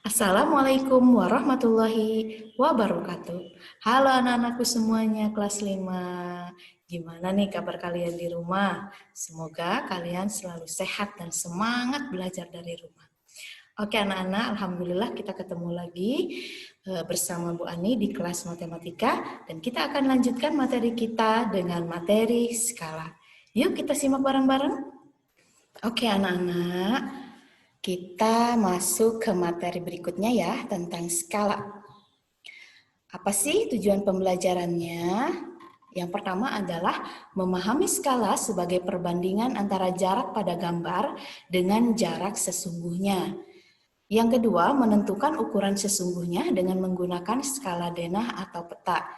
Assalamualaikum warahmatullahi wabarakatuh. Halo anak-anakku semuanya kelas 5. Gimana nih kabar kalian di rumah? Semoga kalian selalu sehat dan semangat belajar dari rumah. Oke anak-anak, alhamdulillah kita ketemu lagi bersama Bu Ani di kelas matematika dan kita akan lanjutkan materi kita dengan materi skala. Yuk kita simak bareng-bareng. Oke anak-anak, kita masuk ke materi berikutnya ya, tentang skala. Apa sih tujuan pembelajarannya? Yang pertama adalah memahami skala sebagai perbandingan antara jarak pada gambar dengan jarak sesungguhnya. Yang kedua, menentukan ukuran sesungguhnya dengan menggunakan skala denah atau peta.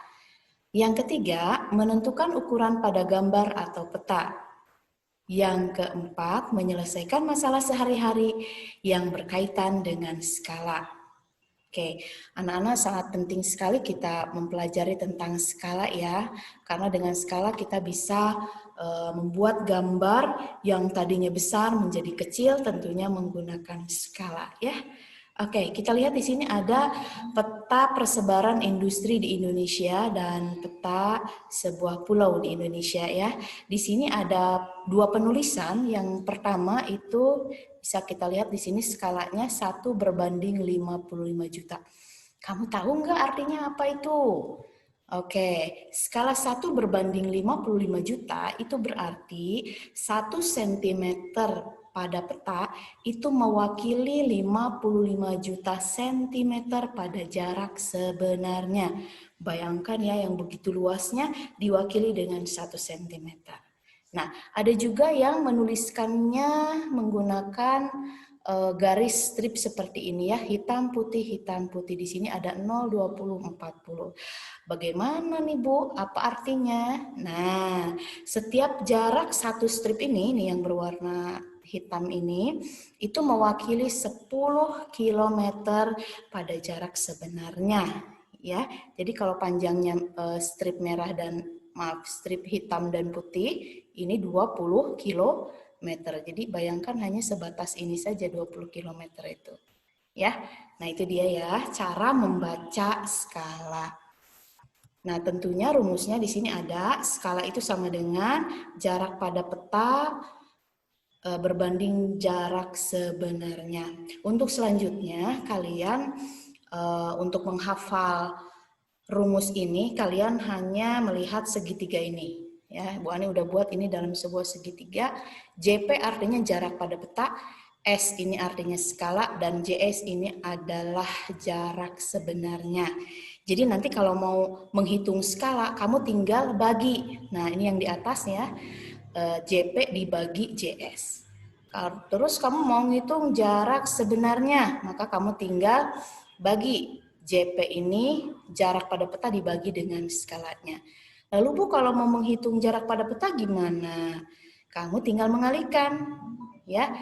Yang ketiga, menentukan ukuran pada gambar atau peta. Yang keempat, menyelesaikan masalah sehari-hari yang berkaitan dengan skala. Oke, anak-anak sangat penting sekali kita mempelajari tentang skala ya, karena dengan skala kita bisa membuat gambar yang tadinya besar menjadi kecil tentunya menggunakan skala ya. Oke, kita lihat di sini ada peta persebaran industri di Indonesia dan peta sebuah pulau di Indonesia ya. Di sini ada dua penulisan. Yang pertama itu bisa kita lihat di sini skalanya 1/55 juta. Kamu tahu nggak artinya apa itu? Oke, skala 1/55 juta itu berarti 1 cm pada peta itu mewakili 55 juta sentimeter pada jarak sebenarnya. Bayangkan ya yang begitu luasnya diwakili dengan 1 cm. Nah, ada juga yang menuliskannya menggunakan garis strip seperti ini ya, hitam putih hitam putih. Di sini ada 0, 20, 40. Bagaimana nih Bu? Apa artinya? Nah, setiap jarak satu strip ini nih yang berwarna hitam ini itu mewakili 10 km pada jarak sebenarnya ya. Jadi kalau panjangnya strip merah dan strip hitam dan putih ini 20 km. Jadi bayangkan hanya sebatas ini saja 20 km itu. Ya. Nah, itu dia ya cara membaca skala. Nah, tentunya rumusnya di sini ada skala itu sama dengan jarak pada peta berbanding jarak sebenarnya. Untuk selanjutnya kalian untuk menghafal rumus ini kalian hanya melihat segitiga ini. Ya, Bu Ani udah buat ini dalam sebuah segitiga. JP artinya jarak pada peta, S ini artinya skala, dan JS ini adalah jarak sebenarnya. Jadi nanti kalau mau menghitung skala, kamu tinggal bagi. Nah, ini yang di atas ya, JP dibagi JS. Terus kamu mau ngitung jarak sebenarnya, maka kamu tinggal bagi JP ini jarak pada peta dibagi dengan skalanya. Lalu Bu, kalau mau menghitung jarak pada peta gimana? Kamu tinggal mengalihkan ya.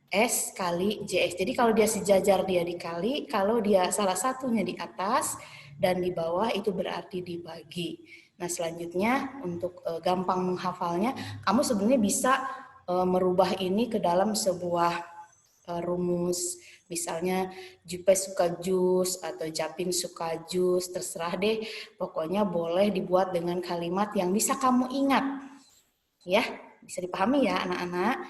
S kali JS. Jadi kalau dia sejajar dia dikali, kalau dia salah satunya di atas dan di bawah itu berarti dibagi. Nah, selanjutnya untuk gampang menghafalnya, kamu sebenarnya bisa merubah ini ke dalam sebuah rumus. Misalnya Jupe suka jus atau Japin suka jus, terserah deh. Pokoknya boleh dibuat dengan kalimat yang bisa kamu ingat. Ya, bisa dipahami ya anak-anak.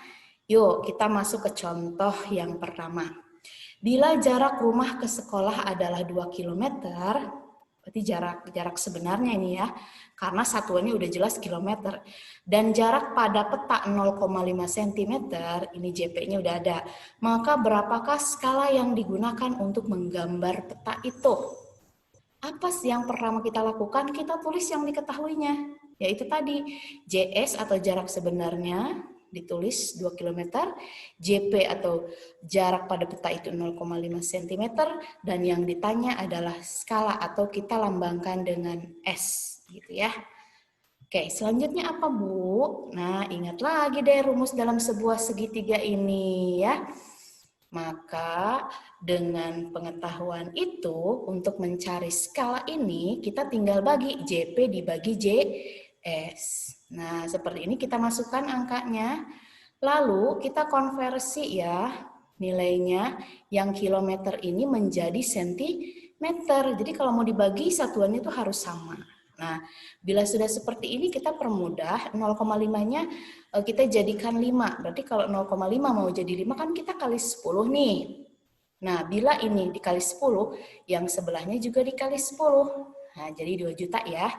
Yuk, kita masuk ke contoh yang pertama. Bila jarak rumah ke sekolah adalah 2 km, berarti jarak sebenarnya ini ya, karena satuannya udah jelas kilometer. Dan jarak pada peta 0,5 cm, ini JP-nya udah ada. Maka berapakah skala yang digunakan untuk menggambar peta itu? Apa sih yang pertama kita lakukan? Kita tulis yang diketahuinya, yaitu tadi JS atau jarak sebenarnya ditulis 2 km, JP atau jarak pada peta itu 0,5 cm, dan yang ditanya adalah skala atau kita lambangkan dengan S gitu ya. Oke, selanjutnya apa Bu? Nah, ingat lagi deh rumus dalam sebuah segitiga ini ya. Maka dengan pengetahuan itu untuk mencari skala ini kita tinggal bagi JP dibagi JS. Nah, seperti ini kita masukkan angkanya. Lalu kita konversi ya. nilainya yang kilometer ini menjadi sentimeter. Jadi kalau mau dibagi satuannya itu harus sama. Nah, bila sudah seperti ini kita permudah, 0,5-nya kita jadikan 5. Berarti kalau 0,5 mau jadi 5 kan kita kali 10 nih. Nah, bila ini dikali 10, yang sebelahnya juga dikali 10. Nah, jadi 2 juta ya.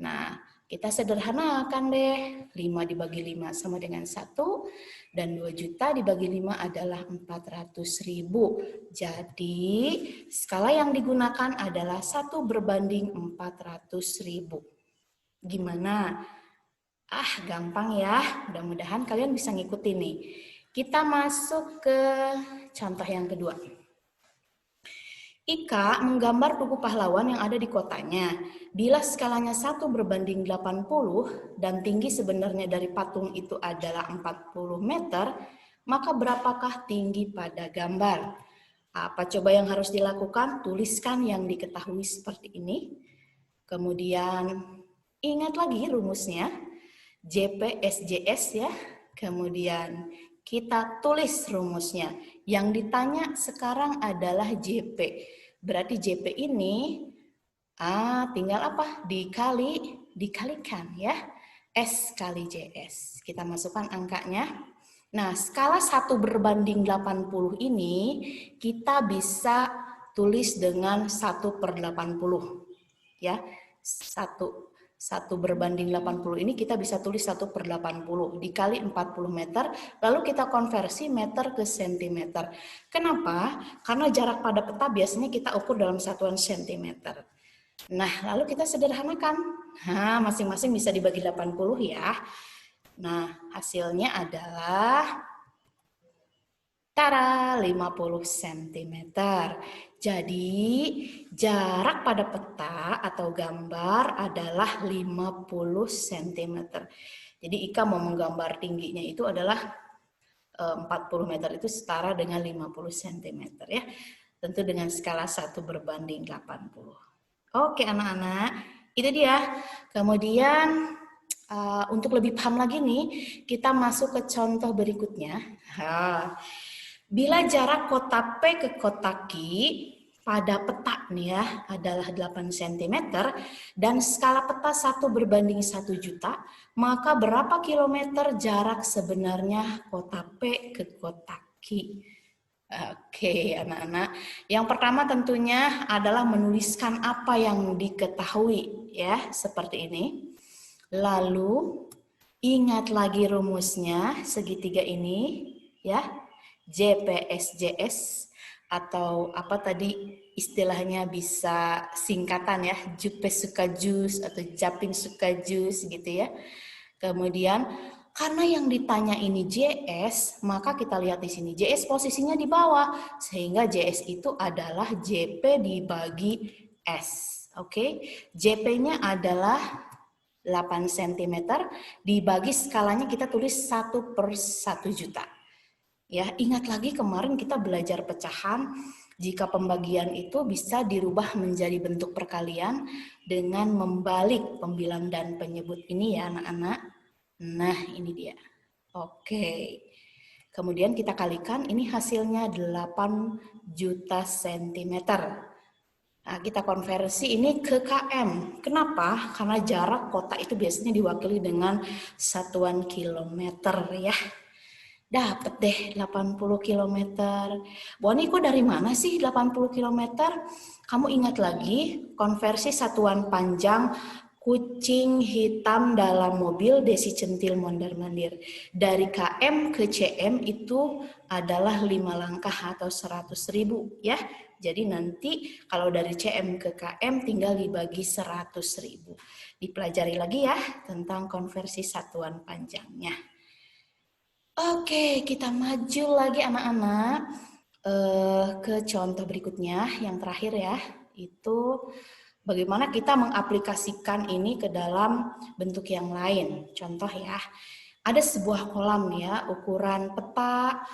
Nah, kita sederhanakan deh. 5 dibagi 5 sama dengan 1. Dan 2 juta dibagi 5 adalah 400.000. Jadi, skala yang digunakan adalah 1 berbanding 400.000. Gimana? Gampang ya. Mudah-mudahan kalian bisa ngikutin nih. Kita masuk ke contoh yang kedua. Ika menggambar tugu pahlawan yang ada di kotanya. Bila skalanya 1 berbanding 80 dan tinggi sebenarnya dari patung itu adalah 40 meter, maka berapakah tinggi pada gambar? Apa coba yang harus dilakukan? Tuliskan yang diketahui seperti ini. Kemudian ingat lagi rumusnya, JPSJS ya. Kemudian kita tulis rumusnya. Yang ditanya sekarang adalah JP. Berarti JP ini tinggal apa? Dikalikan ya. S kali JS. Kita masukkan angkanya. Nah, skala 1 berbanding 80 ini kita bisa tulis dengan 1/80. Ya. 1 berbanding 80 ini kita bisa tulis 1/80 dikali 40 meter, lalu kita konversi meter ke sentimeter. Kenapa? Karena jarak pada peta biasanya kita ukur dalam satuan sentimeter. Nah, lalu kita sederhanakan. Nah, masing-masing bisa dibagi 80 ya. Nah, hasilnya adalah 50 cm. Jadi, jarak pada peta atau gambar adalah 50 cm. Jadi, Ika mau menggambar tingginya itu adalah 40 meter itu setara dengan 50 cm ya. Tentu dengan skala 1 berbanding 80. Oke anak-anak, itu dia. Kemudian untuk lebih paham lagi nih, kita masuk ke contoh berikutnya. Bila jarak kota P ke kota Q pada peta nih ya adalah 8 cm dan skala peta 1 berbanding 1 juta, maka berapa kilometer jarak sebenarnya kota P ke kota Q? Oke, anak-anak. Yang pertama tentunya adalah menuliskan apa yang diketahui ya, seperti ini. Lalu ingat lagi rumusnya segitiga ini ya. JPSJS atau apa tadi istilahnya bisa singkatan ya, Jupe suka jus atau Japin suka jus gitu ya. Kemudian karena yang ditanya ini JS, maka kita lihat di sini JS posisinya di bawah, sehingga JS itu adalah JP dibagi S. Oke, JP-nya adalah 8 cm dibagi skalanya kita tulis 1/1 juta. Ya, ingat lagi kemarin kita belajar pecahan, jika pembagian itu bisa dirubah menjadi bentuk perkalian dengan membalik pembilang dan penyebut ini ya anak-anak. Nah, ini dia. Oke. Kemudian kita kalikan, ini hasilnya 8 juta sentimeter. Nah, kita konversi ini ke km. Kenapa? Karena jarak kota itu biasanya diwakili dengan satuan kilometer ya. Dapat deh 80 km. Boni, kok dari mana sih 80 km? Kamu ingat lagi konversi satuan panjang kucing hitam dalam mobil Desi Centil mondar-mandir. Dari km ke cm itu adalah 5 langkah atau 100.000 ya. Jadi nanti kalau dari cm ke km tinggal dibagi 100.000. Dipelajari lagi ya tentang konversi satuan panjangnya. Oke, kita maju lagi anak-anak ke contoh berikutnya, yang terakhir ya, itu bagaimana kita mengaplikasikan ini ke dalam bentuk yang lain. Contoh ya, ada sebuah kolam ya, ukuran peta,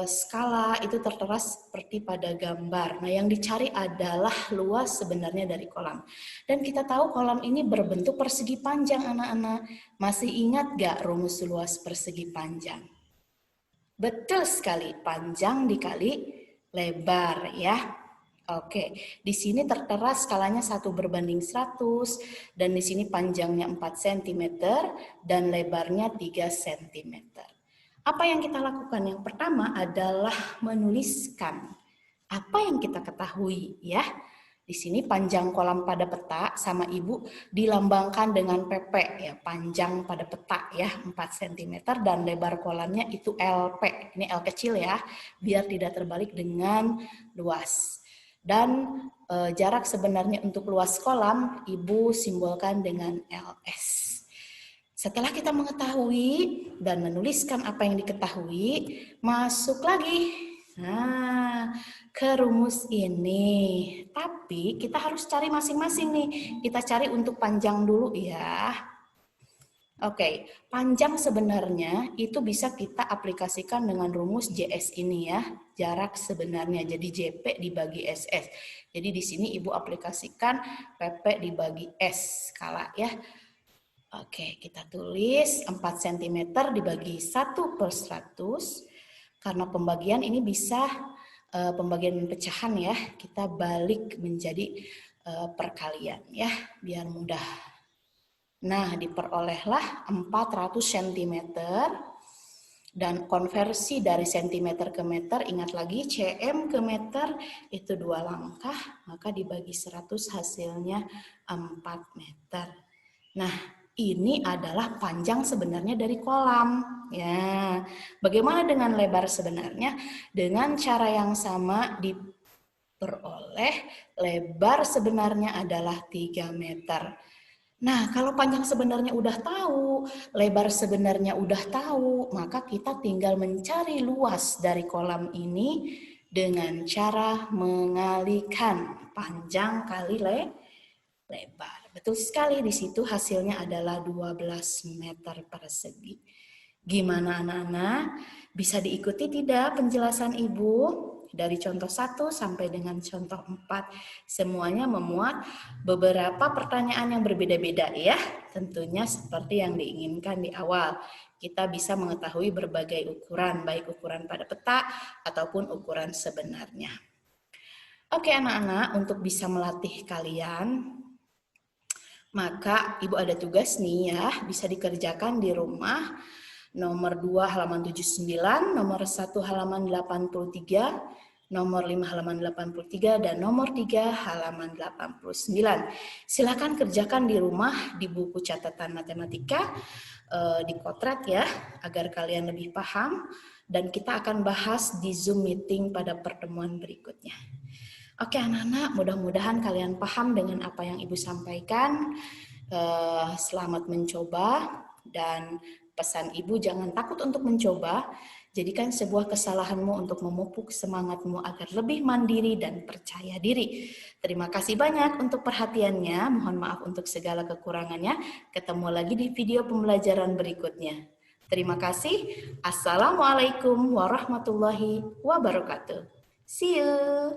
skala itu tertera seperti pada gambar. Nah, yang dicari adalah luas sebenarnya dari kolam. Dan kita tahu kolam ini berbentuk persegi panjang anak-anak. Masih ingat gak rumus luas persegi panjang? Betul sekali, panjang dikali lebar ya. Oke, di sini tertera skalanya 1:100 dan di sini panjangnya 4 cm dan lebarnya 3 cm. Apa yang kita lakukan? Yang pertama adalah menuliskan apa yang kita ketahui ya. Di sini panjang kolam pada peta sama Ibu dilambangkan dengan PP ya, panjang pada peta ya 4 cm dan lebar kolamnya itu LP. Ini L kecil ya, biar tidak terbalik dengan luas. Dan jarak sebenarnya untuk luas kolam Ibu simbolkan dengan LS. Setelah kita mengetahui dan menuliskan apa yang diketahui, masuk lagi ke rumus ini. Tapi kita harus cari masing-masing nih. Kita cari untuk panjang dulu ya. Oke, panjang sebenarnya itu bisa kita aplikasikan dengan rumus JS ini ya. Jarak sebenarnya. Jadi JP dibagi SS. Jadi di sini Ibu aplikasikan PP dibagi S skala ya. Oke, kita tulis 4 cm dibagi 1/100. Karena pembagian ini bisa pembagian pecahan ya, kita balik menjadi perkalian ya, biar mudah. Nah, diperolehlah 400 cm dan konversi dari cm ke meter, ingat lagi cm ke meter itu 2 langkah, maka dibagi 100 hasilnya 4 meter. Nah, ini adalah panjang sebenarnya dari kolam. Ya, bagaimana dengan lebar sebenarnya? Dengan cara yang sama diperoleh lebar sebenarnya adalah 3 meter. Nah, kalau panjang sebenarnya udah tahu, lebar sebenarnya udah tahu, maka kita tinggal mencari luas dari kolam ini dengan cara mengalikan panjang kali lebar. Betul sekali, di situ hasilnya adalah 12 meter persegi. Gimana anak-anak? Bisa diikuti tidak penjelasan Ibu? Dari contoh 1 sampai dengan contoh 4. Semuanya memuat beberapa pertanyaan yang berbeda-beda ya. Tentunya seperti yang diinginkan di awal. Kita bisa mengetahui berbagai ukuran, baik ukuran pada peta ataupun ukuran sebenarnya. Oke anak-anak, untuk bisa melatih kalian, maka Ibu ada tugas nih ya, bisa dikerjakan di rumah. Nomor 2 halaman 79, nomor 1 halaman 83, nomor 5 halaman 83, dan nomor 3 halaman 89. Silakan kerjakan di rumah di buku catatan matematika, di Kotrat ya, agar kalian lebih paham. Dan kita akan bahas di Zoom meeting pada pertemuan berikutnya. Oke anak-anak, mudah-mudahan kalian paham dengan apa yang Ibu sampaikan. Selamat mencoba dan pesan Ibu jangan takut untuk mencoba. Jadikan sebuah kesalahanmu untuk memupuk semangatmu agar lebih mandiri dan percaya diri. Terima kasih banyak untuk perhatiannya. Mohon maaf untuk segala kekurangannya. Ketemu lagi di video pembelajaran berikutnya. Terima kasih. Assalamualaikum warahmatullahi wabarakatuh. See you.